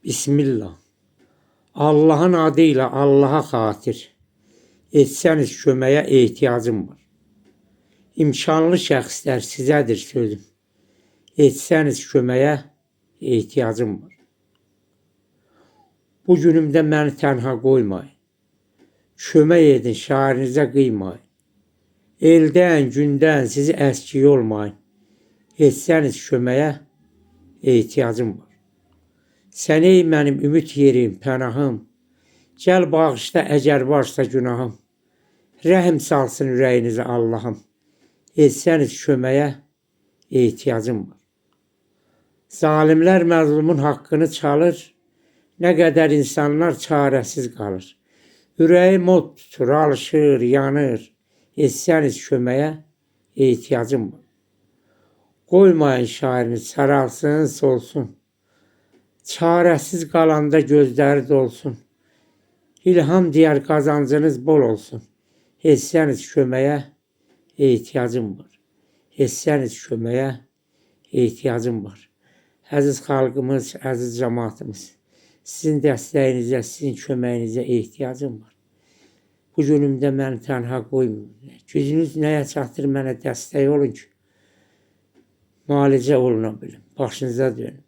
Bismillah. Allah'ın adıyla Allah'a xatir. Etsəniz köməyə ehtiyacım var. İmkanlı şəxslər sizədir sözüm. Etsəniz köməyə ehtiyacım var. Bu günümdə məni tənha qoymayın. Kömək edin, şairinizə qıymayın. Eldən, gündən sizi əskik olmayın. Etsəniz köməyə ehtiyacım var. Sən ey mənim ümid yerim, pənahım. Gəl bağışla əgər varsa günahım. Rəhm salsın ürəyinizə Allahım. Etsəniz köməyə ehtiyacım var. Zalimlər məzlumun haqqını çalır. Nə qədər insanlar çarəsiz qalır. Ürəyim od tutur, alışır, yanır. Etsəniz köməyə ehtiyacım var. Qoymayın şairiniz saralsın, solsun. Çarəsiz qalanda gözləri dolsun. İlham deyər qazancınız bol olsun. Etsəniz köməyə ehtiyacım var. Etsəniz köməyə ehtiyacım var. Əziz xalqımız, əziz cəmaatımız, sizin dəstəyinizə, sizin köməyinizə ehtiyacım var. Bu günümdə məni tənha qoymayın. Gücünüz nəyə çatır mənə dəstək olun ki, müalicə oluna bilim. Başınıza dönün.